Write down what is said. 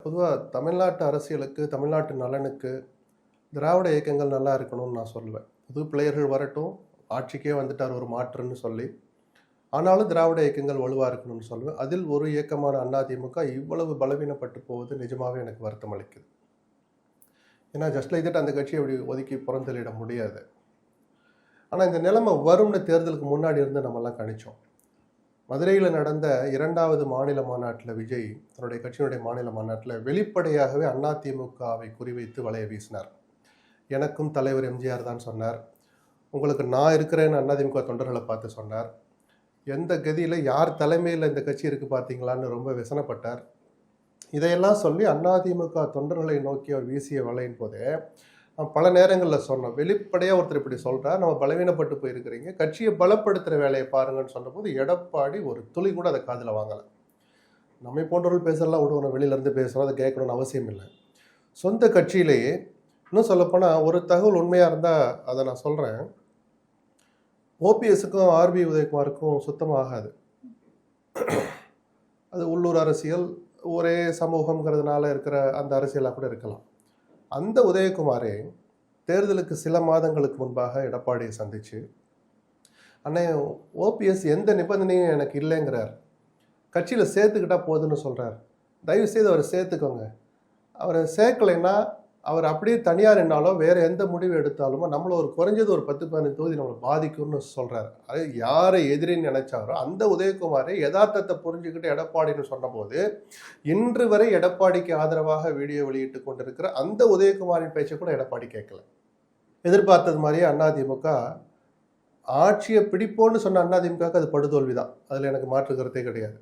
பொதுவாக தமிழ்நாட்டு அரசியலுக்கு, தமிழ்நாட்டு நலனுக்கு திராவிட இயக்கங்கள் நல்லா இருக்கணும்னு நான் சொல்லுவேன். புது பிளேயர்கள் வரட்டும், ஆட்சிக்கே வந்துட்டார் ஒரு மாற்றுன்னு சொல்லி. ஆனாலும் திராவிட இயக்கங்கள் வலுவாக இருக்கணும்னு சொல்லுவேன். அதில் ஒரு இயக்கமான அதிமுக இவ்வளவு பலவீனப்பட்டு போவது நிஜமாவே எனக்கு வருத்தம் அளிக்குது. ஏன்னா ஜஸ்ட் லைக் தட் அந்த கட்சியை அப்படி ஒதுக்கி புறந்தள்ளிட முடியாது. ஆனால் இந்த நிலைமை வரும்னு தேர்தலுக்கு முன்னாடி இருந்து நம்மெல்லாம் கணிச்சோம். மதுரையில் நடந்த 2வது மாநில மாநாட்டில் விஜய் தன்னுடைய கட்சியினுடைய மாநில மாநாட்டில் வெளிப்படையாகவே அதிமுகவை குறிவைத்து வலைய வீசினார். எனக்கும் தலைவர் எம்ஜிஆர் தான் சொன்னார், உங்களுக்கு நான் இருக்கிறேன்னு அதிமுக தொண்டர்களை பார்த்து சொன்னார். எந்த கதியில் யார் தலைமையில் இந்த கட்சி இருக்குது பார்த்தீங்களான்னு ரொம்ப விசனப்பட்டார். இதையெல்லாம் சொல்லி அதிமுக தொண்டர்களை நோக்கி அவர் வீசிய வலையின் போதே பல நேரங்களில் சொன்னோம், வெளிப்படையாக ஒருத்தர் இப்படி சொல்கிறார், நம்ம பலவீனப்பட்டு போயிருக்கிறீங்க, கட்சியை பலப்படுத்துகிற வேலையை பாருங்கன்னு சொன்னபோது எடப்பாடி ஒரு துளி கூட அதை காதில் வாங்கலை. நம்மை போன்றவர்கள் பேசலாம் விடுவோம், வெளியிலேருந்து பேசுகிறோம், அதை கேட்கணும்னு அவசியம் இல்லை. சொந்த கட்சியிலேயே இன்னும் சொல்லப்போனால் ஒரு தகவல் உண்மையாக இருந்தால் அதை நான் சொல்கிறேன், ஓபிஎஸ்க்கும் ஆர்பி உதயகுமாருக்கும் சுத்தமாக ஆகாது. அது உள்ளூர் அரசியல், ஒரே சமூகங்கிறதுனால இருக்கிற அந்த அரசியலாக கூட இருக்கலாம். அந்த உதயகுமாரே தேர்தலுக்கு சில மாதங்களுக்கு முன்பாக எடப்பாடியை சந்திச்சு, அண்ணே ஓபிஎஸ் எந்த நிபந்தனையும் எனக்கு இல்லைங்கிறார், கட்சியில் சேர்த்துக்கிட்டா போதுன்னு சொல்கிறார், தயவு செய்து அவரை சேர்த்துக்கோங்க, அவரை சேர்க்கலைன்னா அவர் அப்படியே தனியார் என்னாலோ வேறு எந்த முடிவு எடுத்தாலுமோ நம்மளை ஒரு குறைஞ்சது ஒரு 10-15 தொகுதி நம்மளை பாதிக்கும்னு சொல்கிறார். அது யாரை எதிரின்னு நினைச்சாரோ அந்த உதயகுமாரை யதார்த்தத்தை புரிஞ்சுக்கிட்டு எடப்பாடின்னு சொன்னபோது இன்று வரை எடப்பாடிக்கு ஆதரவாக வீடியோ வெளியிட்டு கொண்டிருக்கிற அந்த உதயகுமாரின் பேச்சை கூட எடப்பாடி கேட்கல. எதிர்பார்த்தது மாதிரியே அதிமுக ஆட்சியை பிடிப்போன்னு சொன்ன அதிமுக அது படுதோல்வி தான், அதில் எனக்கு மாற்று கருத்தே கிடையாது.